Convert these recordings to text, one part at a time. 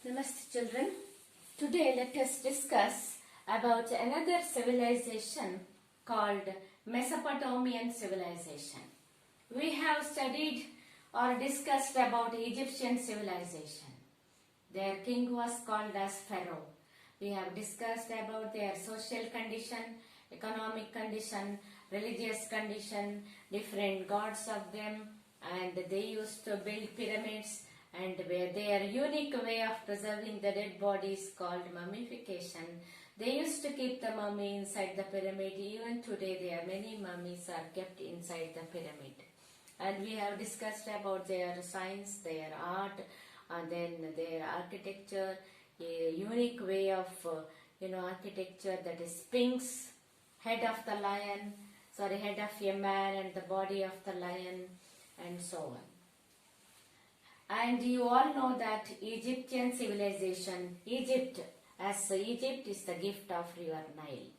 Namaste children. Today let us discuss about another civilization called Mesopotamian civilization. We have studied or discussed about Egyptian civilization. Their king was called as Pharaoh. We have discussed about their social condition, economic condition, religious condition, different gods of them, and they used to build pyramids, and their unique way of preserving the dead bodies called mummification. They used to keep the mummy inside the pyramid. Even today there are many mummies are kept inside the pyramid. And we have discussed about their science, their art, and then their architecture, a unique way of architecture, that is Sphinx, head of the lion, head of a man and the body of the lion, and so on. And you all know that Egyptian civilization, Egypt is the gift of river Nile.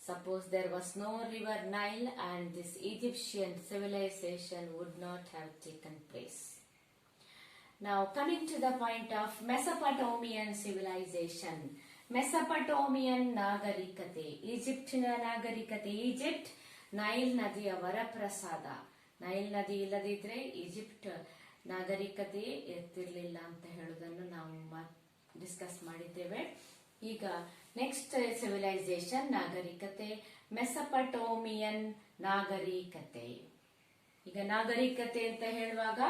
Suppose there was no river Nile, and this Egyptian civilization would not have taken place. Now coming to the point of Mesopotamian civilization, Mesopotamian Nagarikate, Egyptian Nagarikate, Egypt, Nile Nadiya Varaprasad. Nile ನದಿ ಇಲ್ಲದಿದ್ರೆ Egypt ನಾಗರಿಕತೆ ಇರ್ತಿರ್ಲಿಲ್ಲ ಅಂತ ಹೇಳೋದನ್ನು ನಾವು discuss ಮಾಡಿದ್ದೇವೆ. ಈಗ next civilisation ನಾಗರಿಕತೆ, ಮೆಸಪಟೋಮಿಯನ್ ನಾಗರಿಕತೆ. ಈಗ ನಾಗರಿಕತೆ ಅಂತ ಹೇಳುವಾಗ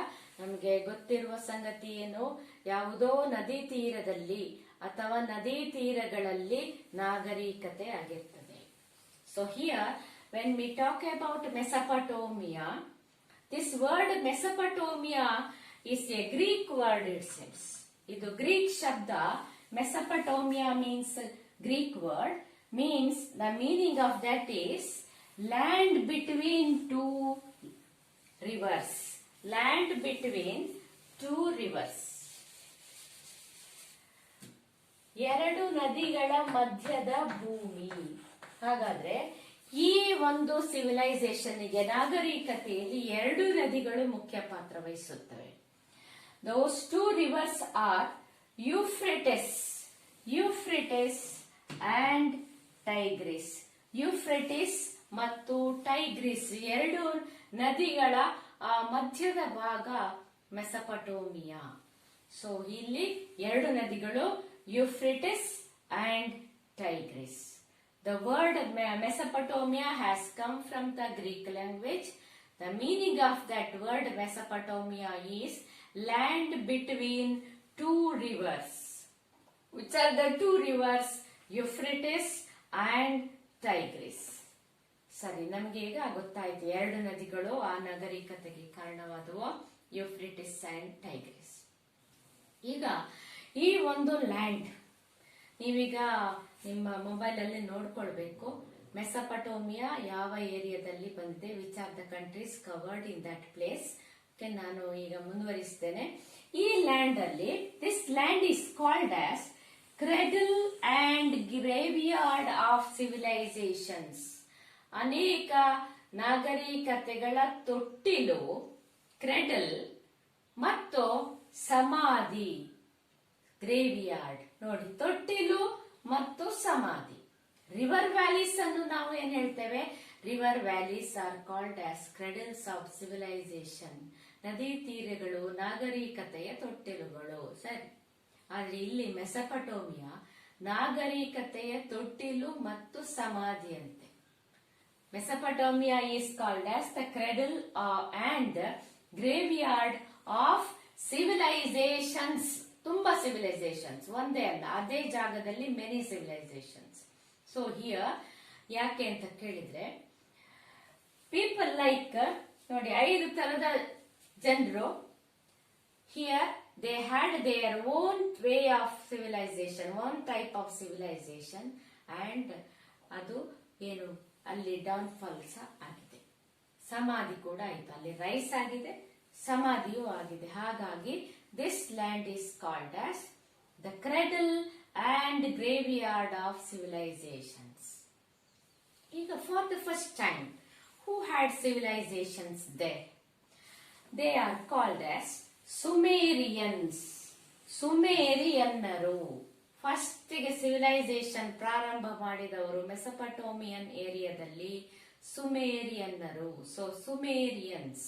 ನಮಗೆ ಗೊತ್ತಿರುವ ಸಂಗತಿ ಏನು, ಯಾವುದೋ ನದಿ ತೀರದಲ್ಲಿ ಅಥವಾ ನದಿ ತೀರಗಳಲ್ಲಿ ನಾಗರಿಕತೆ ಆಗಿರ್ತದೆ. So here when we talk about Mesopotamia, this word Mesopotamia is a Greek word itself. Idu Greek shabda, Mesopotamia means Greek word, means the meaning of that is land between two rivers. Land between two rivers. ಎರಡು ನದಿಗಳ ಮಧ್ಯದ ಭೂಮಿ. ಹಾಗಾದ್ರೆ ಈ ಒಂದು ಸಿವಿಲೈಸೇಷನ್ಗೆ, ನಾಗರಿಕತೆಯಲ್ಲಿ ಎರಡು ನದಿಗಳು ಮುಖ್ಯ ಪಾತ್ರ ವಹಿಸುತ್ತವೆ. Those two rivers are Euphrates and Tigris. Euphrates ಮತ್ತು ಟೈಗ್ರಿಸ್ ಎರಡು ನದಿಗಳ ಆ ಮಧ್ಯದ ಭಾಗ ಮೆಸಪಟೋಮಿಯಾ. ಸೊ ಇಲ್ಲಿ ಎರಡು ನದಿಗಳು Euphrates and Tigris. The word Mesopotamia has come from the Greek language. The meaning of that word Mesopotamia is land between two rivers. Which are the two rivers? Euphrates and Tigris. ಸರಿ, ನಮಗೆ ಈಗ ಗೊತ್ತಾಯ್ತು ಎರಡು ನದಿಗಳು ಆ ನಾಗರಿಕತೆಗೆ ಕಾರಣವಾದವು, Euphrates and Tigris. ಈಗ ಈ ಒಂದು ಲ್ಯಾಂಡ್ ನೀವೀಗ ನಿಮ್ಮ ಮೊಬೈಲ್ ಅಲ್ಲಿ ನೋಡ್ಕೊಳ್ಬೇಕು. ಮೆಸಪಟೋಮಿಯಾ ಯಾವ ಏರಿಯಾದಲ್ಲಿ ಬಂದಿದೆ, which are the countries covered in that place. ನಾನು ಈಗ ಮುಂದುವರಿಸ್ತೇನೆ. ಈ ಲ್ಯಾಂಡ್ ಅಲ್ಲಿ, this land is called as cradle and graveyard of civilisations. ಅನೇಕ ನಾಗರಿಕತೆಗಳ ತೊಟ್ಟಿಲು, ಕ್ರೆಡಲ್ ಮತ್ತು ಸಮಾಧಿ, ಗ್ರೇವಿಯಾರ್ಡ್. ನೋಡಿ, ತೊಟ್ಟಿಲು ಮತ್ತು ಸಮಾಧಿ. ರಿವರ್ ವ್ಯಾಲೀಸ್ ಅನ್ನು ನಾವು ಏನ್ ಹೇಳ್ತೇವೆ, river valleys are called as ಕ್ರೆಡಲ್ಸ್ of civilisation. ನದಿ ತೀರಗಳು ನಾಗರಿಕತೆಯ ತೊಟ್ಟಿಲುಗಳು. ಸರಿ, ಆದ್ರೆ ಇಲ್ಲಿ ಮೆಸಪಟೋಮಿಯಾ ನಾಗರಿಕತೆಯ ತೊಟ್ಟಿಲು ಮತ್ತು ಸಮಾಧಿಯಂತೆ. Mesopotamia is called as the cradle and graveyard of civilisations. ತುಂಬಾ ಸಿವಿಲೈಸೇಷನ್ಸ್, ಒಂದೇ ಅಲ್ಲ, ಅದೇ ಜಾಗದಲ್ಲಿ ಮೆನಿ ಸಿವಿಲೈಸೇಷನ್ಸ್. ಸೊ ಹಿಯರ್ ಯಾಕೆ ಅಂತ ಕೇಳಿದ್ರೆ, ಪೀಪಲ್ ಲೈಕ್, ನೋಡಿ 5 ತರದ ಜನರು. Here they had there own way of civilisation, own type of civilisation, and ಅದು ಏನು ಅಲ್ಲಿ ಡೌನ್ ಫಾಲ್ಸ್ ಆಗಿದೆ. ಸಮಾಧಿ ಕೂಡ ಆಯ್ತು, ಅಲ್ಲಿ ರೈಸ್ ಆಗಿದೆ, ಸಮಾಧಿಯೂ ಆಗಿದೆ. ಹಾಗಾಗಿ this land is called as the cradle and graveyard of civilizations. Even for the first time, who had civilizations there? They are called as Sumerians. ಸುಮೇರಿಯನ್ನರು. ಫಸ್ಟಿಗೆ ಸಿವಿಲೈಸೇಷನ್ ಪ್ರಾರಂಭ ಮಾಡಿದವರು ಮೆಸಪಟೋಮಿಯನ್ ಏರಿಯಾದಲ್ಲಿ ಸುಮೇರಿಯನ್ನರು. So Sumerians.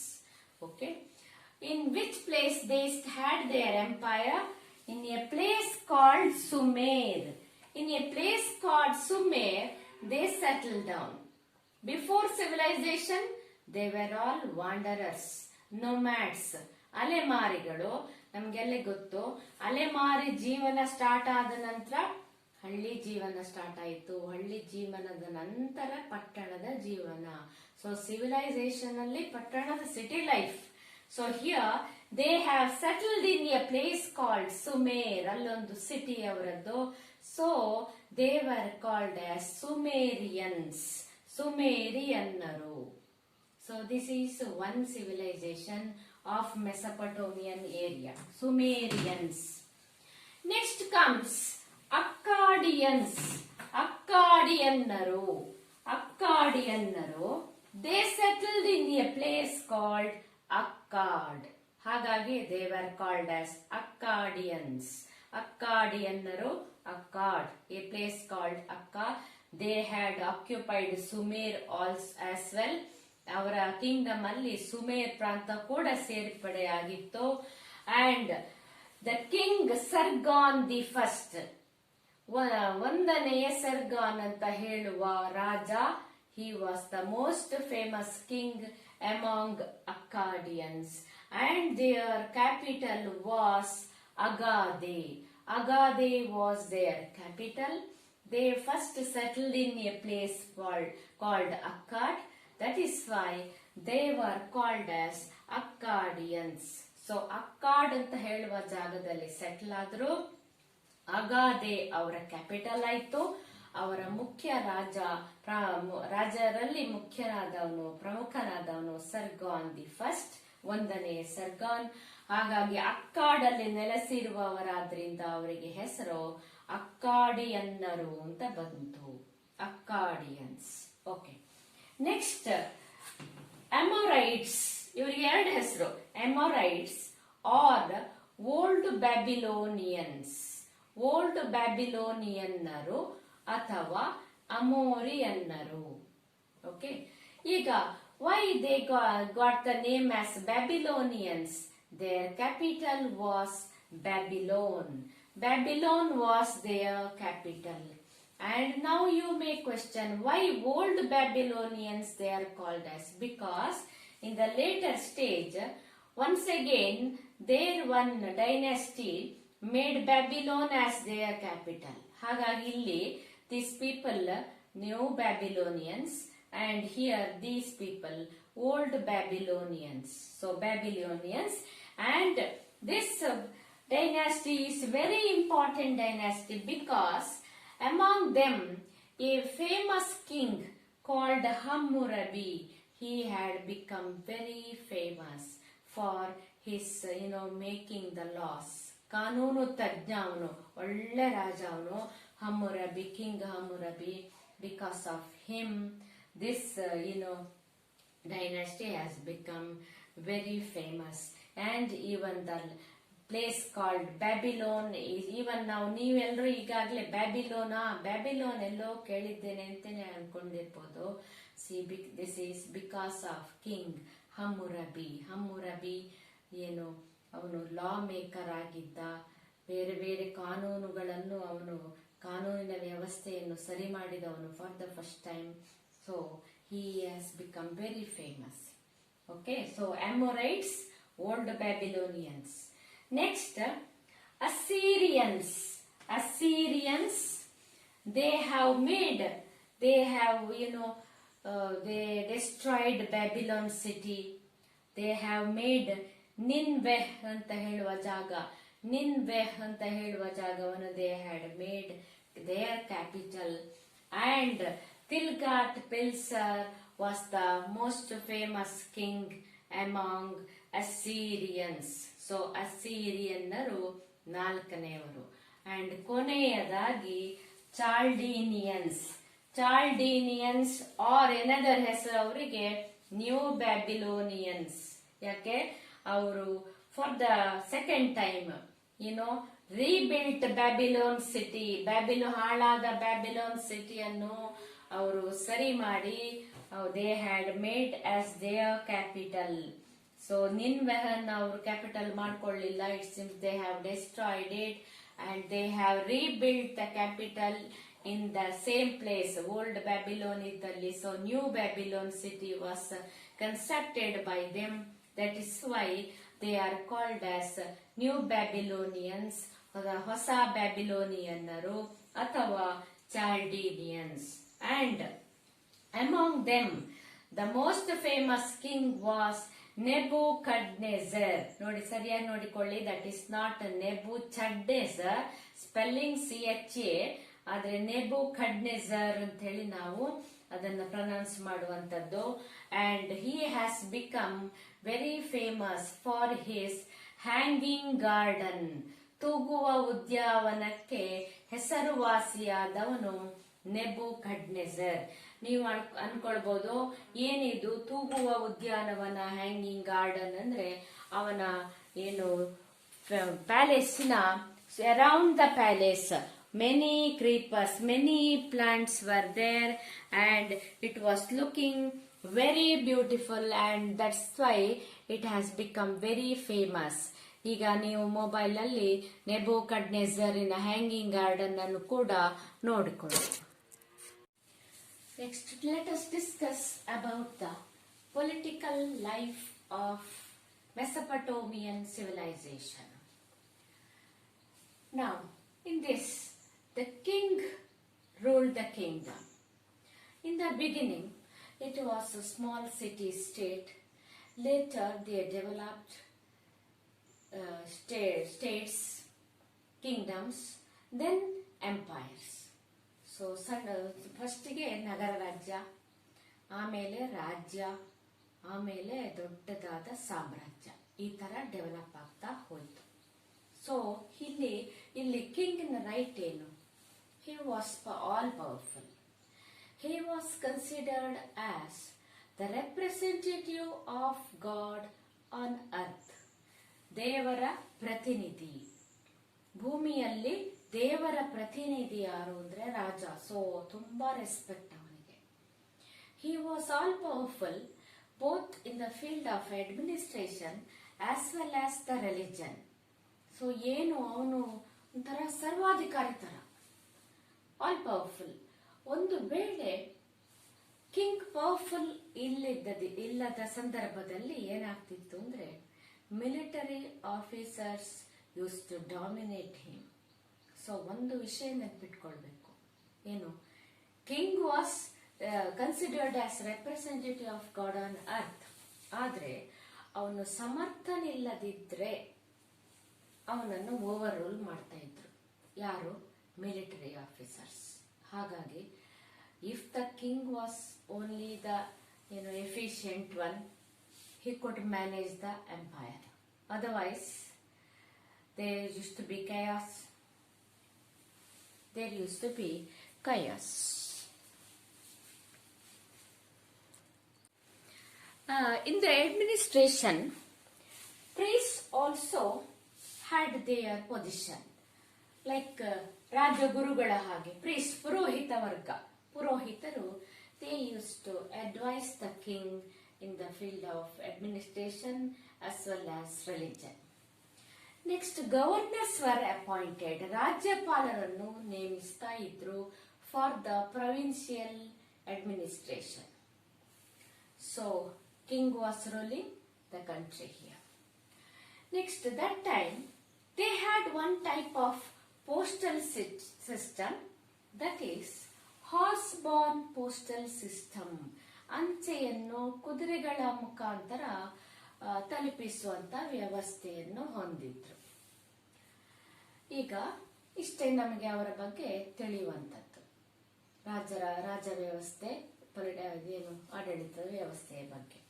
Okay. In which place they had their empire? In a place called Sumer. In a place called Sumer, they settled down. Before civilization, they were all wanderers, nomads. ಅಲೆಮಾರಿಗಳು. ನಮ್ಗೆಲ್ಲ ಗೊತ್ತು, ಅಲೆಮಾರಿ ಜೀವನ start ಆದ ನಂತರ ಹಳ್ಳಿ ಜೀವನ start ಆಯಿತು. ಹಳ್ಳಿ ಜೀವನದ ನಂತರ ಪಟ್ಟಣದ ಜೀವನ. ಸೊ ಸಿವಿಲೈಸೇಷನ್ ಅಲ್ಲಿ ಪಟ್ಟಣದ city life. So here they have settled in a place called Sumer. ಅಲ್ಲೊಂದು ಸಿಟಿ ಅವರದ್ದು. So they were called as Sumerians. ಸುಮೇರಿಯನ್ನರು. So this is one civilization of Mesopotamian area. Sumerians. Next comes Akkadians. Akkadiannರು. Akkadiannರು. They settled in a place called Akkad. ಹಾಗಾಗಿ they were called as Akkadians. Akkadiannರು, Akkad, a place called Akkad. They had occupied Sumer as well. ಅವರ kingdom ಅಲ್ಲಿ Sumer ಪ್ರಾಂತ ಕೂಡ ಸೇರ್ಪಡೆಯಾಗಿತ್ತು. And the king Sargon the first, ಒಂದನೆಯ Sargon ಅಂತ ಹೇಳುವ ರಾಜ, he was the most famous king among Akkadians, and their capital was Agade. Agade was their capital. They first settled in a place called Akkad. That is why they were called as Akkadians. So Akkad ಅಂತ ಹೇಳುವ ಜಾಗದಲ್ಲಿ settle ಆದ್ರು. ಅಗಾದೆ ಅವರ capital ಆಯ್ತು. ಅವರ ಮುಖ್ಯ ರಾಜರಲ್ಲಿ ಮುಖ್ಯನಾದವನು, ಪ್ರಮುಖನಾದವನು ಸರ್ಗಾನ್ the first, ಒಂದನೇ ಸರ್ಗಾನ್. ಹಾಗಾಗಿ ಅಕ್ಕಾಡಲ್ಲಿ ನೆಲೆಸಿರುವವರಾದ್ರಿಂದ ಅವರಿಗೆ ಹೆಸರು ಅಕ್ಕಾಡಿಯನ್ನರು ಅಂತ ಬಂತು. ಅಕ್ಕಾಡಿಯನ್ಸ್. ಓಕೆ. ನೆಕ್ಸ್ಟ್ ಅಮೊರೈಟ್ಸ್. ಇವರಿಗೆ ಎರಡು ಹೆಸರು, ಅಮೊರೈಟ್ಸ್ ಆರ್ ಓಲ್ಡ್ ಬ್ಯಾಬಿಲೋನಿಯನ್ಸ್. ಓಲ್ಡ್ ಬ್ಯಾಬಿಲೋನಿಯನ್ನರು ಅಥವಾ ಅಮೋರಿಯನ್ನರು. ಓಕೆ. ಈಗ why they got the name as Babylonians? Their capital was Babylon. Babylon was their capital. And now you may question why old Babylonians they are called as, because in the later stage once again their one dynasty made Babylon as their capital. ಹಾಗಾಗಿ ಇಲ್ಲಿ these people new Babylonians, and here these people old Babylonians. So Babylonians, and this dynasty is very important dynasty because among them a famous king called Hammurabi, he had become very famous for his making the laws. ಕಾನೂನು ತಜ್ಞ ಅವನು, ಒಳ್ಳೆ ರಾಜ ಅವನು. Hammurabi, King Hammurabi. Because of him this dynasty has become very famous. And even the place called Babylon is even now, ನೀವೆಲ್ಲರೂ ಈಗಾಗಲೇ Babylon ಎಲ್ಲೋ ಕೇಳಿದ್ದೇನೆ ಅಂತಾನೆ ಅನ್ಕೊಂಡಿರ್ಬೋದು. this is because of King Hammurabi. Hammurabi ಅವನು ಲಾ ಮೇಕರ್ ಆಗಿದ್ದ. ಬೇರೆ ಬೇರೆ ಕಾನೂನುಗಳನ್ನು ಕಾನೂನಿನ ವ್ಯವಸ್ಥೆಯನ್ನು ಸರಿ ಮಾಡಿದವನು for the first time. So he has become very famous. Okay, so Amorites, old Babylonians. Next, Assyrians. They they destroyed Babylon city. They have made Nineveh ಅಂತ ಹೇಳುವ ಜಾಗವನ್ನು they had made their capital. And Tilgat-Pilser was the most famous king among Assyrians. So Assyriannರು ನಾಲ್ಕನೆಯವರು. And ಕೊನೆಯದಾಗಿ ಚಾಲ್ಡೀನಿಯನ್ಸ್ R another ಹೆಸರು ಅವರಿಗೆ new Babylonians. ಯಾಕೆ ಅವರು for the second time rebuilt Babylon city, ಹಾಳಾದ Babylon ಸಿಟಿಯನ್ನು ಅವರು ಸರಿ ಮಾಡಿ they had made as their capital. So Nineveh ಅವರು ಕ್ಯಾಪಿಟಲ್ ಮಾಡ್ಕೊಳ್ಳಿಲ್ಲ. It seems they have destroyed it and they have rebuilt the capital in the same place. Old Babylon ಇದ್ದಲ್ಲಿ. So new Babylon city was constructed by them. That is why they are called as New Babylonians, ಹೊಸ ಬ್ಯಾಬಿಲೋನಿಯನ್ನರು ಅಥವಾ ಚಾಲ್ಡೀನಿಯನ್ಸ್. And among them the most famous king was Nebuchadnezzar. ನೋಡಿ ಸರಿಯಾಗಿ ನೋಡಿಕೊಳ್ಳಿ, that is not Nebuchadnezzar, spelling CHA, ಆದ್ರೆ Nebuchadnezzar ಅಂತ ಹೇಳಿ ನಾವು ಅದನ್ನ ಪ್ರೊನೌನ್ಸ್ ಮಾಡುವಂತದ್ದು. And he has become very famous for his hanging garden. ತೂಗುವ ಉದ್ಯಾನವನಕ್ಕೆ ಹೆಸರುವಾಸಿಯಾದವನು ನೆಬುಕಡ್ನೆಜರ್. ನೀವು ಅನ್ಕೊಳ್ಬಹುದು ಏನಿದು ತೂಗುವ ಉದ್ಯಾನವನ, ಹ್ಯಾಂಗಿಂಗ್ ಗಾರ್ಡನ್ ಅಂದ್ರೆ ಅವನ ಏನು ಪ್ಯಾಲೇಸಿನ around the palace many creepers, many plants were there and it was looking very beautiful and that's why it has become very famous. ಈಗ ನೀವು ಮೊಬೈಲ್ ಅಲ್ಲಿ ನೆಬುಕಡ್ನೆಜರಿನ ಹ್ಯಾಂಗಿಂಗ್ ಗಾರ್ಡನ್ ಅನ್ನು ಕೂಡ ನೋಡಿಕೊಳ್ಳಿ. Next, let us discuss about the political life of Mesopotamian civilization. Now, in this, the king ruled the kingdom. In the beginning, it was a small city-state. Later, they developed states, kingdoms, then empires. So, first ನಗರ ರಾಜ್ಯ, ಆಮೇಲೆ ರಾಜ್ಯ, ಆಮೇಲೆ ದೊಡ್ಡದಾದ ಸಾಮ್ರಾಜ್ಯ, ಈ ತರ develop ಆಗ್ತಾ ಹೋಯಿತು. ಸೊ ಇಲ್ಲಿ ಕಿಂಗ್ನ ರೈಟ್ ಏನು? He was all powerful. He was considered as the representative of God on earth. ದೇವರ ಪ್ರತಿನಿಧಿ. ಭೂಮಿಯಲ್ಲಿ ದೇವರ ಪ್ರತಿನಿಧಿ ಯಾರು ಅಂದ್ರೆ ರಾಜ. ಸೊ ತುಂಬಾ ರೆಸ್ಪೆಕ್ಟ್ ಅವನಿಗೆ. He was all powerful both in the field of administration as well as the religion. So ಏನು ಅವನು ಒಂಥರ ಸರ್ವಾಧಿಕಾರಿ ತರ, ಆಲ್ ಪವರ್ಫುಲ್. ಒಂದು ವೇಳೆ ಕಿಂಗ್ ಪವರ್ಫುಲ್ ಇಲ್ಲದ ಸಂದರ್ಭದಲ್ಲಿ ಏನಾಗ್ತಿತ್ತು ಅಂದ್ರೆ military officers use to dominate him. So ಒಂದು ವಿಷಯ ನೆನ್ಪಿಟ್ಕೊಳ್ಬೇಕು, ಏನು, king was considered as representative of God on earth. ಆದ್ರೆ ಅವನು ಸಮರ್ಥನಿಲ್ಲದಿದ್ರೆ ಅವನನ್ನು ಓವರ್ ರೂಲ್ ಮಾಡ್ತಾ ಇದ್ರು. ಯಾರು? Military officers. ಹಾಗಾಗಿ if the king was only the efficient one, he could manage the empire. Otherwise, there used to be chaos. In the administration, priests also had their position. Like ರಾಜಗುರುಗಳ ಹಾಗೆ priest, ಪುರೋಹಿತ ವರ್ಗ, ಪುರೋಹಿತರು, they used to advise the king in the field of administration as well as religion. Next, governors were appointed. ರಾಜ್ಯಪಾಲರನ್ನು ನೇಮಿಸ್ತಾ ಇದ್ರು for the provincial administration. So, king was ruling the country here. Next, that time, they had one type of postal system, that is horse-borne postal system. ಅಂಚೆಯನ್ನು ಕುದುರೆಗಳ ಮುಖಾಂತರ ತಲುಪಿಸುವಂತ ವ್ಯವಸ್ಥೆಯನ್ನು ಹೊಂದಿದ್ರು. ಈಗ ಇಷ್ಟೇ ನಮಗೆ ಅವರ ಬಗ್ಗೆ ತಿಳಿಯುವಂತದ್ದು, ರಾಜ ವ್ಯವಸ್ಥೆ, ಏನು ಆಡಳಿತದ ವ್ಯವಸ್ಥೆಯ ಬಗ್ಗೆ.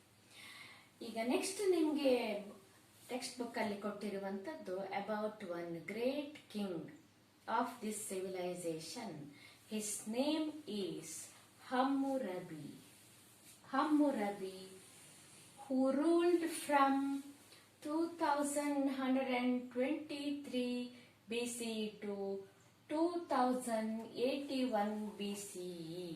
ಈಗ ನೆಕ್ಸ್ಟ್ ನಿಮ್ಗೆ ಟೆಕ್ಸ್ಟ್ ಬುಕ್ ಅಲ್ಲಿ ಕೊಟ್ಟಿರುವಂತದ್ದು about one great king of this civilisation. His name is Hammurabi. Hammurabi, who ruled from 2123 BC to 2081 BCE.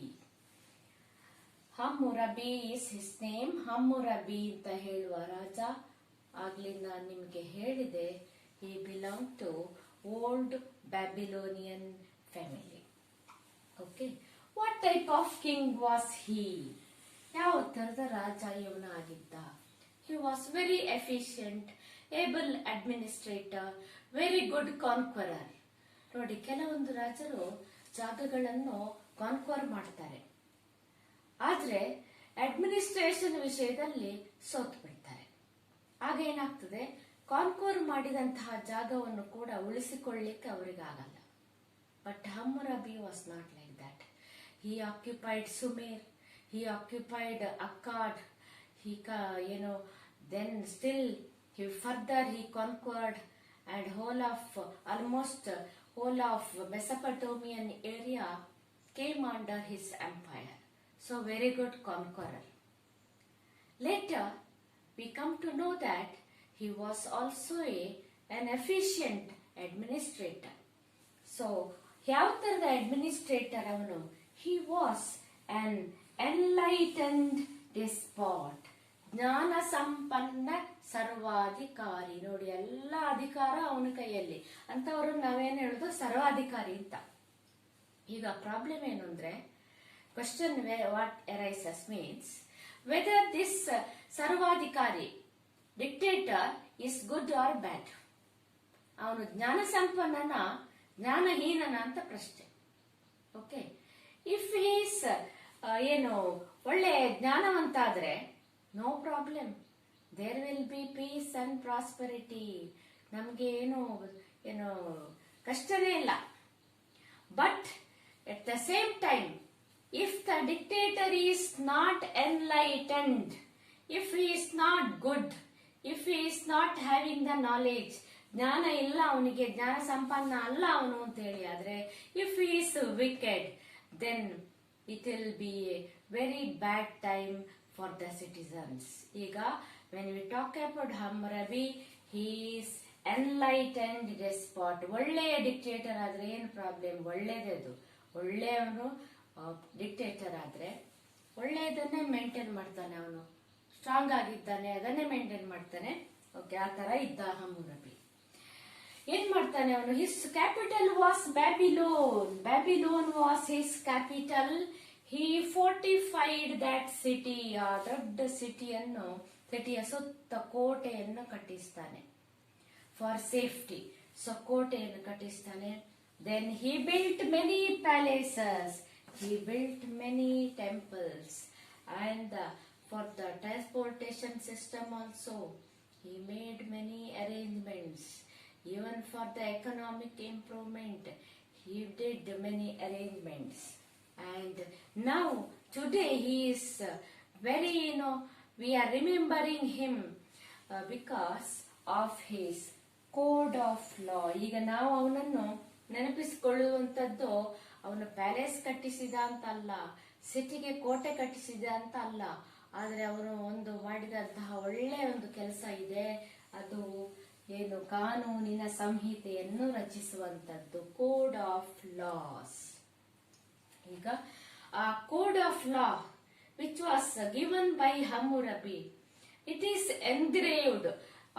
Hammurabi is his name. Hammurabi ಅಂತ ಹೇಳುವ ರಾಜ. ಆಗ್ಲಿ ನಾನು ನಿಮಗೆ ಹೇಳಿದೆ, he belonged to old Babylonian family. Okay. What type of king was he? ಯಾವ ತರದ ರಾಜ ಇವನು ಆಗಿದ್ದ? He was very efficient, able administrator, very good conqueror. ನೋಡಿ, ಕೆಲವೊಂದು ರಾಜರು ಜಾಗಗಳನ್ನು ಕಾನ್ಕ್ವರ್ ಮಾಡ್ತಾರೆ, ಆದ್ರೆ ಅಡ್ಮಿನಿಸ್ಟ್ರೇಷನ್ ವಿಷಯದಲ್ಲಿ ಸೋತು ಬಿಡ್ತಾರೆ. ಆಗ ಏನಾಗ್ತದೆ, ಕಾನ್ಕ್ವರ್ ಮಾಡಿದಂತಹ ಜಾಗವನ್ನು ಕೂಡ ಉಳಿಸಿಕೊಳ್ಳಿಕ್ಕೆ ಅವರಿಗಾಗಲ್ಲ. But Hammurabi was not like that. He occupied Sumer, he occupied Akkad, then still he conquered and almost whole of Mesopotamian area came under his empire. So very good conqueror. Later we come to know that he was also an efficient administrator. So ಯಾವ ತರದ administrator ಅವನು? He was an enlightened despot. ಜ್ಞಾನ ಸಂಪನ್ನ ಸರ್ವಾಧಿಕಾರಿ. ನೋಡಿ, ಎಲ್ಲ ಅಧಿಕಾರ ಅವನ ಕೈಯಲ್ಲಿ. ಅಂತವರು ನಾವೇನ್ ಹೇಳುದು, ಸರ್ವಾಧಿಕಾರಿ ಅಂತ. ಈಗ ಪ್ರಾಬ್ಲಮ್ ಏನು ಅಂದ್ರೆ, question what arises means weather this ಸರ್ವಾಧಿಕಾರಿ ಡಿಕ್ಟೇಟರ್ ಇಸ್ ಗುಡ್ ಆರ್ ಬ್ಯಾಡ್. ಅವನು ಜ್ಞಾನ ಸಂಪನ್ನನ ಜ್ಞಾನಹೀನನ ಅಂತ ಪ್ರಶ್ನೆ. ಓಕೆ, ಇಫ್ ಹೀಸ್ ಒಳ್ಳೆ ಜ್ಞಾನವಂತ ಆದ್ರೆ no problem, there will be peace and prosperity. ನಮ್ಗೆ ಏನು ಕಷ್ಟನೇ ಇಲ್ಲ. But at the same time, if the dictator is not enlightened, if he is not good, if he is not having the knowledge, ಜ್ಞಾನ ಇಲ್ಲ ಅವನಿಗೆ, ಜ್ಞಾನ ಸಂಪನ್ನ ಅಲ್ಲ ಅವನು ಅಂತ ಹೇಳಿ ಆದ್ರೆ, if he is wicked, then it will be a very bad time for the citizens. ಈಗ when we talk about Hammurabi, he is enlightened despot. ಒಳ್ಳೆಯ ಡಿಕ್ಟೇಟರ್ ಆದ್ರೆ ಏನು ಪ್ರಾಬ್ಲಮ್? ಒಳ್ಳೇದದು. ಒಳ್ಳೆಯವನು ಡಿಕ್ಟೇಟರ್ ಆದ್ರೆ ಒಳ್ಳೆಯದನ್ನೇ ಮೇಂಟೈನ್ ಮಾಡ್ತಾನೆ, ಅವನು ಸ್ಟ್ರಾಂಗ್ ಆಗಿದ್ದಾನೆ, ಅದನ್ನೇ ಮೇಂಟೈನ್ ಮಾಡ್ತಾನೆ. ಓಕೆ, ಆ ತರ ಇದ್ದ Hammurabi. ಏನ್ ಮಾಡ್ತಾನೆ ಅವನು? His capital was Babylon. Babylon was his capital. He fortified that city. ಆ ದೊಡ್ಡ ಸಿಟಿಯ ಸುತ್ತ ಕೋಟೆಯನ್ನು ಕಟ್ಟಿಸ್ತಾನೆ ಫಾರ್ ಸೇಫ್ಟಿ. ಸೊ ಕೋಟೆಯನ್ನು ಕಟ್ಟಿಸ್ತಾನೆ. Then he built many palaces, he built many temples, and for the transportation system also he made many arrangements. Even for the economic improvement he did many arrangements. And now today he is very, we are remembering him because of his code of law. ಈಗ ನಾವು ಅವನನ್ನು ನೆನಪಿಸಿಕೊಳ್ಳುವಂಥದ್ದು ಅವನು palace ಕಟ್ಟಿಸಿದ ಅಂತ ಅಲ್ಲ, ಸಿಟಿಗೆ ಕೋಟೆ ಕಟ್ಟಿಸಿದ ಅಂತ ಅಲ್ಲ, ಆದ್ರೆ ಅವನು ಒಂದು ಮಾಡಿದಂತಹ ಒಳ್ಳೆಯ ಒಂದು ಕೆಲಸ ಇದೆ. ಅದು ಕಾನೂನಿನ ಸಂಹಿತೆಯನ್ನು ರಚಿಸುವಂತದ್ದು, ಕೋಡ್ ಆಫ್ ಲಾಸ್. ಈಗ ಆ code of law which was given by Hammurabi, it is engraved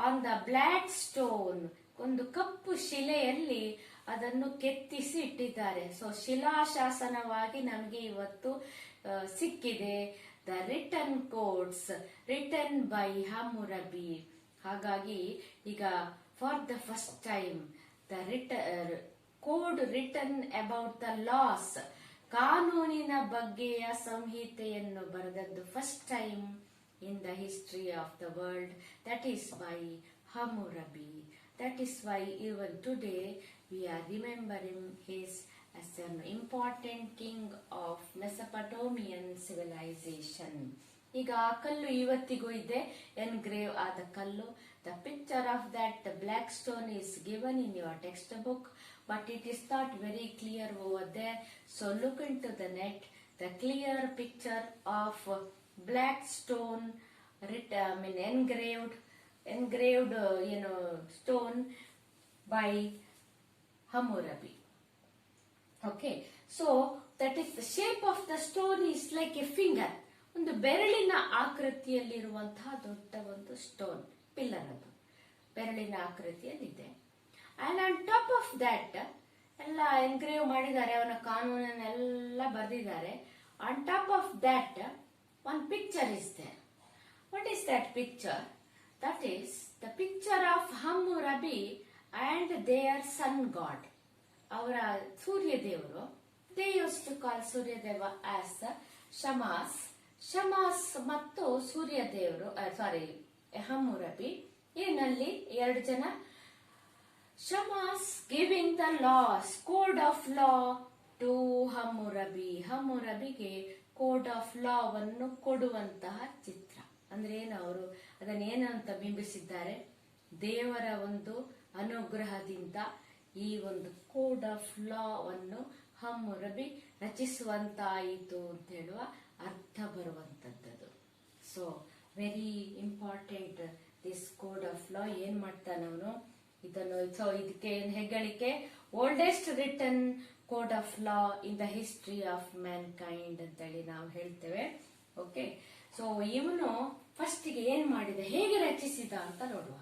on the black stone. ಒಂದು ಕಪ್ಪು ಶಿಲೆಯಲ್ಲಿ ಅದನ್ನು ಕೆತ್ತಿಸಿ ಇಟ್ಟಿದ್ದಾರೆ. ಸೊ ಶಿಲಾಶಾಸನವಾಗಿ ನಮಗೆ ಇವತ್ತು ಸಿಕ್ಕಿದೆ. The written codes written by Hammurabi. ಹಾಗಾಗಿ ಈಗ for the first time the code written about the laws, ಕಾನೂನಿನ ಬಗ್ಗೆಯ ಸಂಹಿತೆಯನ್ನು ಬರೆದದ್ದು first time in the history of the world. That is by Hammurabi. That is why even today we are remembering his as an important king of Mesopotamian civilization. ಈಗ ಆ ಕಲ್ಲು ಇವತ್ತಿಗೂ ಇದೆ, engrave ಆದ ಕಲ್ಲು. The picture of that black stone is given in your textbook, but it is not very clear over there. So look into the net. The clear picture of black stone, engraved stone by Hammurabi. Okay, so that is the shape of the stone is like a finger. ಒಂದು ಬೆರಳಿನ ಆಕೃತಿಯಲ್ಲಿರುವಂತಹ ದೊಡ್ಡ ಒಂದು stone pillar, ಅದು ಬೆರಳಿನ ಆಕೃತಿಯಲ್ಲಿದೆ. And on top of that ಎಲ್ಲ engrave ಮಾಡಿದ್ದಾರೆ, ಅವನ ಕಾನೂನನ್ನೆಲ್ಲ ಬರೆದಿದ್ದಾರೆ. On top of that one picture is there. What is that picture? That is the picture of Hammurabi and their sun god. ಅವರ ಸೂರ್ಯ ದೇವರು, they used to call ಸೂರ್ಯ ದೇವ as ಶಮಾಸ್. ಶಮಾಸ್ ಮತ್ತು ಸೂರ್ಯ ದೇವರು ಹಮ್ಮುರಬಿ, ಏನಲ್ಲಿ ಎರಡು ಜನ. Shamash giving the laws, code of law to Hammurabi. ಹಮ್ಮುರಬಿಗೆ code of law ವನ್ನು ಕೊಡುವಂತಹ ಚಿತ್ರ. ಅಂದ್ರೆ ಏನು, ಅವರು ಅದನ್ನೇನಂತ ಬಿಂಬಿಸಿದ್ದಾರೆ, ದೇವರ ಒಂದು ಅನುಗ್ರಹದಿಂದ ಈ ಒಂದು ಕೋಡ್ ಆಫ್ ಲಾ ವನ್ನು ಹಮ್ಮುರಬಿ ರಚಿಸುವಂತಾಯಿತು ಅಂತ ಹೇಳುವ ಅರ್ಥ ಬರುವಂತದ್ದು. So very important this code of law. ಏನ್ ಮಾಡ್ತಾನೆ ಅವನು ಇದನ್ನು, ಸೊ ಇದಕ್ಕೆ ಏನ್ ಹೆಗ್ಗಳಿಕೆ, oldest written code of law in the history of mankind ಅಂತೇಳಿ ನಾವು ಹೇಳ್ತೇವೆ. ಓಕೆ, ಸೊ ಇವನು ಫಸ್ಟಿಗೆ ಏನ್ ಮಾಡಿದ, ಹೇಗೆ ರಚಿಸಿದ ಅಂತ ನೋಡುವ.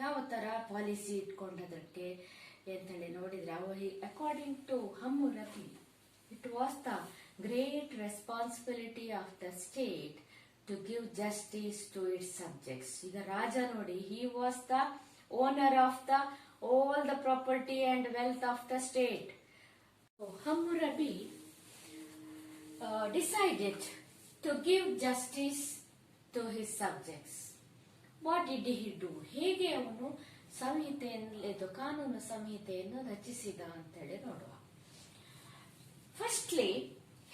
ಯಾವ ತರ ಪಾಲಿಸಿ ಇಟ್ಕೊಂಡದಕ್ಕೆ ಅಂತೇಳಿ ನೋಡಿದ್ರೆ, according to Hammurabi, it was the great responsibility of the state to give justice to its subjects. ಈಗ ರಾಜ ನೋಡಿ, he was the owner of the all the property and wealth of the state. Hammurabi decided to give justice to his subjects. What did he do? ಹೇಗೆ ಅವನು ಸಂಹಿತೆಯನ್ನು, ಕಾನೂನು ಸಂಹಿತೆಯನ್ನು ರಚಿಸಿದ ಅಂತೇಳಿ ನೋಡುವ. Firstly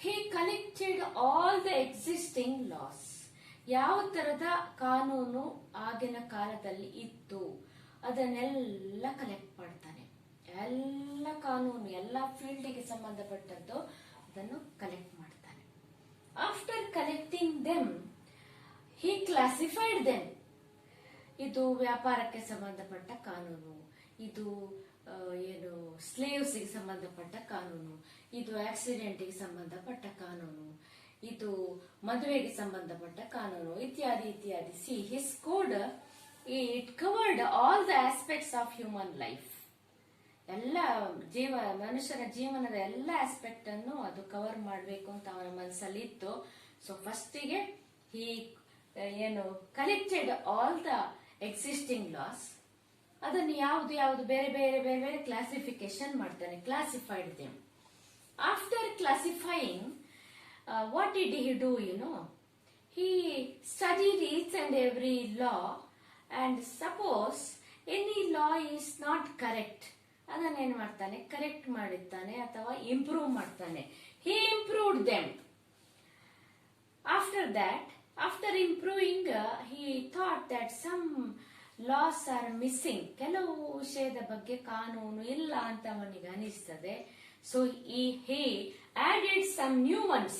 he collected all the existing laws. ಯಾವ ತರದ ಕಾನೂನು ಆಗಿನ ಕಾಲದಲ್ಲಿ ಇತ್ತು ಅದನ್ನೆಲ್ಲ ಕಲೆಕ್ಟ್ ಮಾಡ್ತಾನೆ. ಎಲ್ಲ ಕಾನೂನು, ಎಲ್ಲ ಫೀಲ್ಡ್ಗೆ ಸಂಬಂಧಪಟ್ಟದ್ದು ಅದನ್ನು ಕಲೆಕ್ಟ್ ಮಾಡ್ತಾನೆ. ಆಫ್ಟರ್ ಕಲೆಕ್ಟಿಂಗ್ ದೆಮ್ ಹಿ ಕ್ಲಾಸಿಫೈಡ್ ದೆಮ್. ಇದು ವ್ಯಾಪಾರಕ್ಕೆ ಸಂಬಂಧಪಟ್ಟ ಕಾನೂನು, ಇದು ಏನು ಸ್ಲೇವ್ಸ್ಗೆ ಸಂಬಂಧಪಟ್ಟ ಕಾನೂನು, ಇದು ಆಕ್ಸಿಡೆಂಟ್ಗೆ ಸಂಬಂಧಪಟ್ಟ ಕಾನೂನು, ಇದು ಮದುವೆಗೆ ಸಂಬಂಧಪಟ್ಟ ಕಾನೂನು, ಇತ್ಯಾದಿ ಇತ್ಯಾದಿ. See his code it covered all the aspects of human life. ಎಲ್ಲ ಮನುಷ್ಯನ ಜೀವನದ ಎಲ್ಲ ಆಸ್ಪೆಕ್ಟ್ ಅನ್ನು ಅದು ಕವರ್ ಮಾಡಬೇಕು ಅಂತ ಅವನ ಮನಸ್ಸಲ್ಲಿ ಇತ್ತು. ಸೊ ಫಸ್ಟಿಗೆ he collected all the existing laws. ಅದನ್ನು ಯಾವ್ದು ಬೇರೆ ಬೇರೆ ಬೇರೆ ಬೇರೆ ಕ್ಲಾಸಿಫಿಕೇಶನ್ ಮಾಡ್ತಾನೆ, classified them. After classifying, what did he do, he studied each and every law, and suppose any law is not correct, ಅದನ್ನೇನ್ ಮಾಡ್ತಾನೆ, ಕರೆಕ್ಟ್ ಮಾಡಿರ್ತಾನೆ ಅಥವಾ ಇಂಪ್ರೂವ್ ಮಾಡ್ತಾನೆ. he improved them. after improving, he thought that some laws are missing. ಕೆಲವು ವಿಷಯದ ಬಗ್ಗೆ ಕಾನೂನು ಇಲ್ಲ ಅಂತ ಅವನಿಗೆ ಅನಿಸ್ತದೆ. So he added some new ones.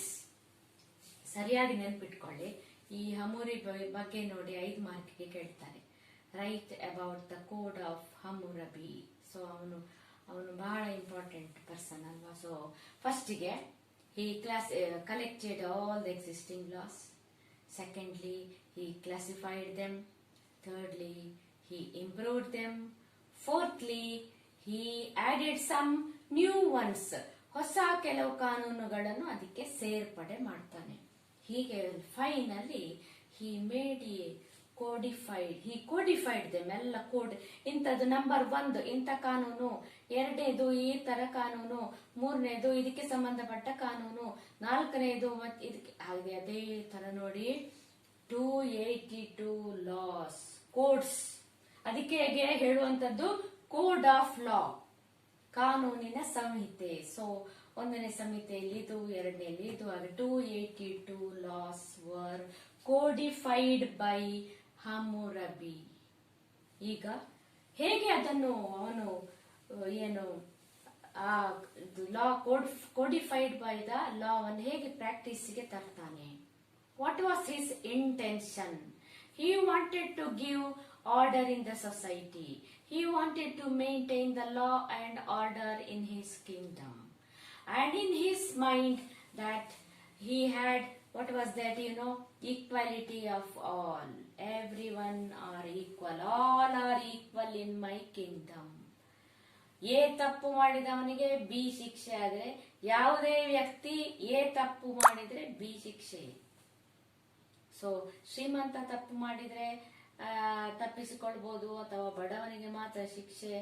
ಸರಿಯಾಗಿ ನೆನ್ಪಿಟ್ಕೊಳ್ಳಿ, ಈ ಹಮ್ಮುರಬಿ ಬಗ್ಗೆ ನೋಡಿ 5 ಮಾರ್ಕ್ಗೆ ಕೇಳ್ತಾರೆ. Write about the code of Hammurabi. So ಅವನು ಬಹಳ ಇಂಪಾರ್ಟೆಂಟ್ ಪರ್ಸನ್ ಅಲ್ವಾ. ಸೊ ಫಸ್ಟಿಗೆ he collected all the existing laws. Secondly, he classified them. Thirdly, he improved them. Fourthly, he added some new ones. ಹೊಸ ಕೆಲವು ಕಾನೂನುಗಳನ್ನು ಅದಕ್ಕೆ ಸೇರ್ಪಡೆ ಮಾಡ್ತಾನೆ. ಹೀಗೆ finally he made a codified them. ಎಲ್ಲ ಕೋಡ್, ಇಂಥದ್ದು ನಂಬರ್ 1 ಇಂಥ ಕಾನೂನು, 2ನೇದು ಈ ತರ ಕಾನೂನು, 3ನೇದು ಇದಕ್ಕೆ ಸಂಬಂಧಪಟ್ಟ ಕಾನೂನು, 4ನೇದು ಇದಕ್ಕೆ, ಹಾಗೆ ಅದೇ ತರ ನೋಡಿ 282 ಲಾಸ್, ಕೋಡ್ಸ್. ಅದಕ್ಕೆ ಹೇಳುವಂತದ್ದು ಕೋಡ್ ಆಫ್ ಲಾ, ಕಾನೂನಿನ ಸಂಹಿತೆ. ಸೊ 1ನೇ ಸಂಹಿತೆಯಲ್ಲಿ ಇದು, 2ನೇಲಿ ಇದು, ಆಗ 282 laws were codified by Hammurabi. ಈಗ ಹೇಗೆ ಅದನ್ನು ಅವನು law codified by the law ಅನ್ನು ಹೇಗೆ ಪ್ರಾಕ್ಟೀಸ್ಗೆ ತರ್ತಾನೆ? What was his intention? He wanted to give order in the society. He wanted to maintain the law and order in his kingdom. And in his mind that he had, what was that, equality of all. Everyone are equal. All are equal in my kingdom. A ತಪ್ಪು ಮಾಡಿದವನಿಗೆ B ಶಿಕ್ಷೆ ಆದ್ರೆ, ಯಾವುದೇ ವ್ಯಕ್ತಿ A ತಪ್ಪು ಮಾಡಿದ್ರೆ B ಶಿಕ್ಷೆ. So ಶ್ರೀಮಂತ ತಪ್ಪು ಮಾಡಿದ್ರೆ ತಪ್ಪಿಸಿಕೊಳ್ಬಹುದು, ಅಥವಾ ಬಡವನಿಗೆ ಮಾತ್ರ ಶಿಕ್ಷೆ,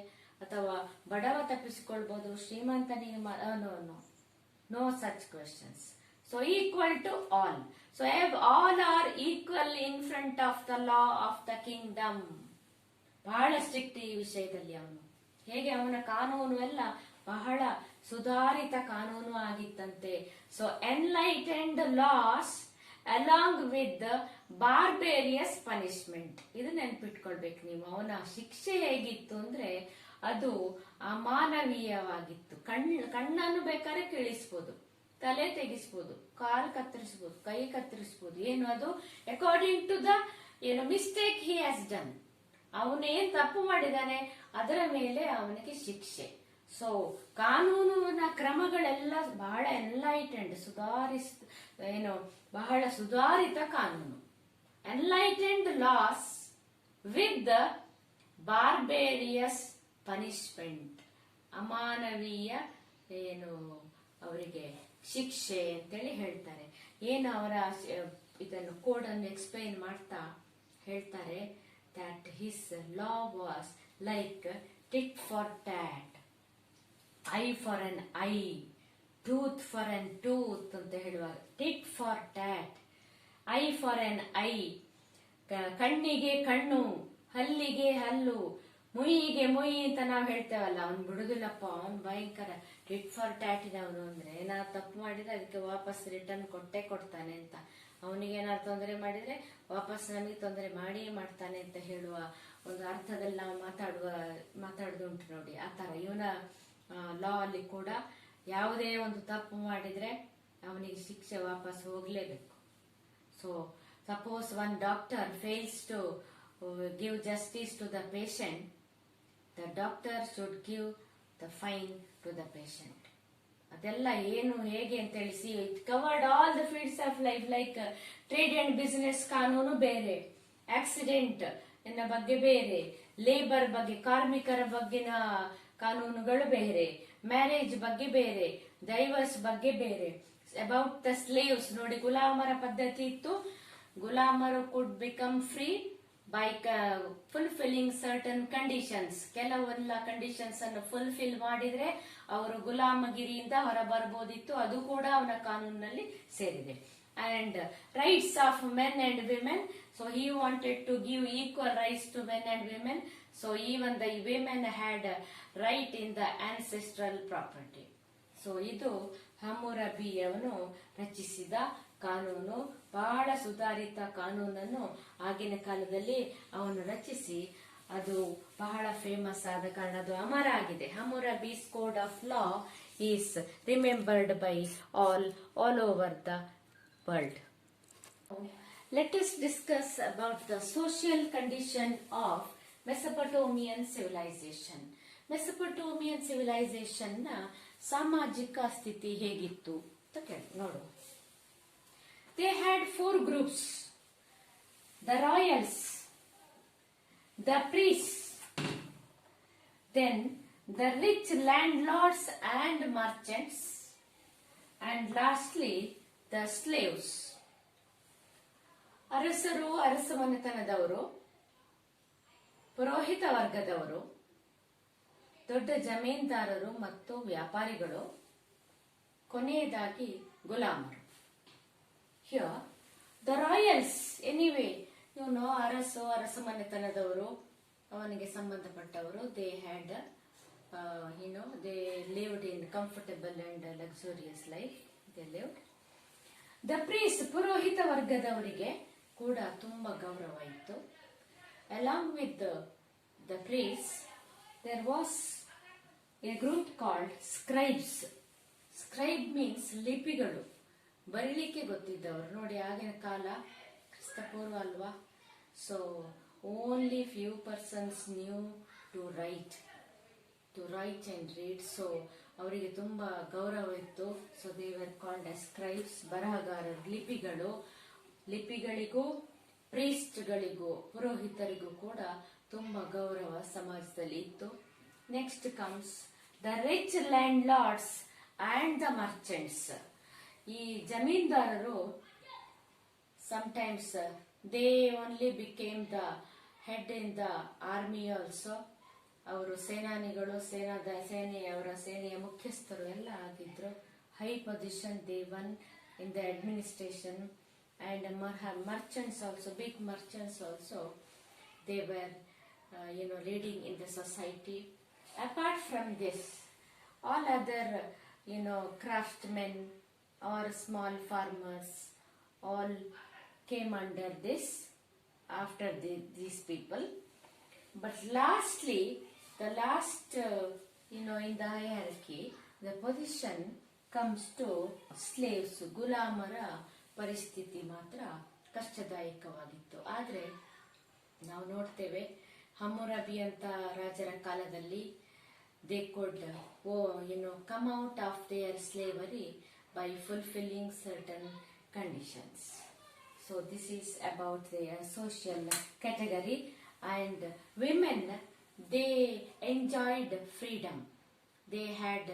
ಅಥವಾ ಬಡವ ತಪ್ಪಿಸಿಕೊಳ್ಬಹುದು, ಶ್ರೀಮಂತನಿಗೆ no such questions. So equal to all. So all are equal in front of the law of the kingdom. ಬಹಳ ಸ್ಟ್ರಿಕ್ಟ್ ಈ ವಿಷಯದಲ್ಲಿ ಅವನು. ಹೇಗೆ ಅವನ ಕಾನೂನು ಎಲ್ಲ ಬಹಳ ಸುಧಾರಿತ ಕಾನೂನು ಆಗಿತ್ತಂತೆ. So enlightened laws along with barbarous punishment. ಇದು ನೆನ್ಪಿಟ್ಕೊಳ್ಬೇಕು ನೀವು. ಅವನ ಶಿಕ್ಷೆ ಹೇಗಿತ್ತು ಅಂದ್ರೆ ಅದು ಅಮಾನವೀಯವಾಗಿತ್ತು. ಕಣ್ಣನ್ನು ಬೇಕಾದ್ರೆ ಕೀಳಿಸ್ಬೋದು, ತಲೆ ತೆಗಿಸ್ಬೋದು, ಕಾಲು ಕತ್ತರಿಸ್ಬೋದು, ಕೈ ಕತ್ತರಿಸ್ಬೋದು. ಏನು ಅದು? According to the mistake he has done. ಅವನೇನ್ ತಪ್ಪು ಮಾಡಿದಾನೆ ಅದರ ಮೇಲೆ ಅವನಿಗೆ ಶಿಕ್ಷೆ. ಸೊ ಕಾನೂನಿನ ಕ್ರಮಗಳೆಲ್ಲ ಬಹಳ ಎನ್ಲೈಟೆಂಡ್, ಬಹಳ ಸುಧಾರಿತ ಕಾನೂನು. Enlightened laws with the barbarous punishment. ಅಮಾನವೀಯ ಅವರಿಗೆ ಶಿಕ್ಷೆ ಅಂತೇಳಿ ಹೇಳ್ತಾರೆ. ಏನು ಅವರ ಇದನ್ನು ಕೋಡ್ ಅನ್ನು ಎಕ್ಸ್ಪ್ಲೈನ್ ಮಾಡ್ತಾ ಹೇಳ್ತಾರೆ, that his law was like tit for tat, eye for an eye, tooth for an tooth ಅಂತ ಹೇಳುವಾಗ, tit for tat, eye for an eye, ಕಣ್ಣಿಗೆ ಕಣ್ಣು, ಹಲ್ಲಿಗೆ ಹಲ್ಲು, ಮುಯಿಗೆ ಮುಯಿ ಅಂತ ನಾವು ಹೇಳ್ತೇವಲ್ಲ. ಅವ್ನು ಬಿಡುದಿಲ್ಲಪ್ಪ, ಅವನು ಭಯಂಕರ ಟಿಟ್ ಫಾರ್ ಟ್ಯಾಟ್ ಇದವನು. ಅಂದ್ರೆ ಏನಾದ್ರು ತಪ್ಪು ಮಾಡಿದ್ರೆ ಅದಕ್ಕೆ ವಾಪಸ್ ರಿಟರ್ನ್ ಕೊಡ್ತಾನೆ ಅಂತ. ಅವನಿಗೆ ಏನಾದ್ರು ತೊಂದರೆ ಮಾಡಿದ್ರೆ ವಾಪಸ್ ನಮಗೆ ತೊಂದರೆ ಮಾಡಿಯೇ ಮಾಡ್ತಾನೆ ಅಂತ ಹೇಳುವ ಒಂದು ಅರ್ಥದಲ್ಲಿ ನಾವು ಮಾತಾಡುದುಂಟು ನೋಡಿ. ಆ ತರ ಇವನ ಲಾ ಅಲ್ಲಿ ಕೂಡ ಯಾವುದೇ ಒಂದು ತಪ್ಪು ಮಾಡಿದ್ರೆ ಅವನಿಗೆ ಶಿಕ್ಷೆ ವಾಪಸ್ ಹೋಗ್ಲೇಬೇಕು. So suppose one doctor fails to give justice to the patient, the doctor should give the fine to the patient. ಅದೆಲ್ಲ ಏನು ಹೇಗೆ ಅಂತ ಹೇಳಿಸಿ it covered all the fields of life. Like trade and business ಕಾನೂನು ಬೇರೆ, accident ಬಗ್ಗೆ ಬೇರೆ, labour ಬಗ್ಗೆ ಕಾರ್ಮಿಕರ ಬಗ್ಗೆನ ಕಾನೂನುಗಳು ಬೇರೆ, ಮ್ಯಾರೇಜ್ ಬಗ್ಗೆ ಬೇರೆ, ಡೈವರ್ಸ್ ಬಗ್ಗೆ ಬೇರೆ. ಅಬೌಟ್ ದ ಸ್ಲೇವ್ಸ್ ನೋಡಿ, ಗುಲಾಮರ ಪದ್ಧತಿ ಇತ್ತು. ಗುಲಾಮರು could become free by fulfilling certain conditions. ಕೆಲವೆಲ್ಲ ಕಂಡೀಷನ್ಸ್ ಅನ್ನು ಫುಲ್ಫಿಲ್ ಮಾಡಿದ್ರೆ ಅವರು ಗುಲಾಮಗಿರಿಯಿಂದ ಹೊರ ಬರ್ಬೋದಿತ್ತು. ಅದು ಕೂಡ ಅವನ ಕಾನೂನಿನಲ್ಲಿ ಸೇರಿದೆ. And rights of men and women. So he wanted to give equal rights to men and women. So even the women had right in the ancestral property. So ಇದು ಹಮ್ಮುರಬಿಯವನು ರಚಿಸಿದ ಕಾನೂನು. ಬಹಳ ಸುಧಾರಿತ ಕಾನೂನನ್ನು ಆಗಿನ ಕಾಲದಲ್ಲಿ ಅವನು ರಚಿಸಿ ಅದು ಬಹಳ ಫೇಮಸ್ ಆದ ಕಾರಣ ಅದು ಅಮರ ಆಗಿದೆ. Hammurabi's code of law is remembered by all over the world. Let us discuss about the social condition of Mesopotamian civilization. Mesopotamian civilization ನ ಸಾಮಾಜಿಕ ಸ್ಥಿತಿ ಹೇಗಿತ್ತು ಅಂತ ನೋಡುವ. They had 4 groups: the royals, the priests, then the rich landlords and merchants, and lastly the slaves. ಅರಸರು, ಅರಸ ಮನೆತನದವರು, ಪುರೋಹಿತ ವರ್ಗದವರು, ದೊಡ್ಡ ಜಮೀನ್ದಾರರು ಮತ್ತು ವ್ಯಾಪಾರಿಗಳು, ಕೊನೆಯದಾಗಿ ಗುಲಾಮರು. Here the royals, anyway, ಅರಸ ಮನೆತನದವರು, ಅವನಿಗೆ ಸಂಬಂಧಪಟ್ಟವರು, they had they lived in comfortable and luxurious life. They lived. The priest, ಪುರೋಹಿತ ವರ್ಗದವರಿಗೆ ಕೂಡ ತುಂಬಾ ಗೌರವ ಇತ್ತು. Along with the priests, there was a group called scribes. Scribe means ಲಿಪಿಗಳು, ಬರೀಲಿಕ್ಕೆ ಗೊತ್ತಿದ್ದವರು. ನೋಡಿ, ಆಗಿನ ಕಾಲ ಕ್ರಿಸ್ತಪೂರ್ವ ಅಲ್ವಾ. So only few persons knew to write. To write and read, so ಅವರಿಗೆ ತುಂಬಾ ಗೌರವ ಇತ್ತು. So they were called as scribes, ಬರಹಗಾರರು, ಲಿಪಿಗಳಿಗೂ ಪ್ರೀಸ್ಟ್ಗಳಿಗೂ ಪುರೋಹಿತರಿಗೂ ಕೂಡ ತುಂಬಾ ಗೌರವ ಸಮಾಜದಲ್ಲಿ ಇತ್ತು. Next comes the rich landlords and the merchants. ಈ ಜಮೀನ್ದಾರರು sometimes they only became the head in the army also. ಅವರು ಸೇನಾನಿಗಳು, ಸೇನೆಯ ಮುಖ್ಯಸ್ಥರು ಎಲ್ಲ ಆಗಿದ್ರು. High position they one in the administration and merchants also, big merchants also, they were leading in the society. Apart from this, all other craftsmen or small farmers all came under this after these people. But lastly, the last in the hierarchy, the position comes to slaves. ಗುಲಾಮರ ಪರಿಸ್ಥಿತಿ ಮಾತ್ರ ಕಷ್ಟದಾಯಕವಾಗಿತ್ತು. ಆದರೆ ನಾವು ನೋಡ್ತೇವೆ Hammurabi ಅಂತ ರಾಜರ ಕಾಲದಲ್ಲಿ they could come out of their slavery by fulfilling certain conditions. So this is about their social category. And women, they enjoyed freedom. They had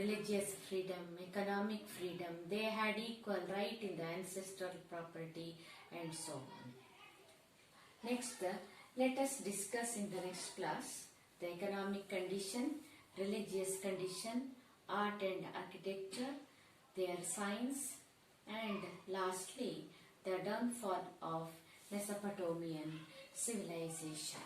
religious freedom, economic freedom. They had equal right in the ancestral property and so on. Next, let us discuss in the next class the economic condition, religious condition, art and architecture, their science, and lastly the downfall of Mesopotamian civilization.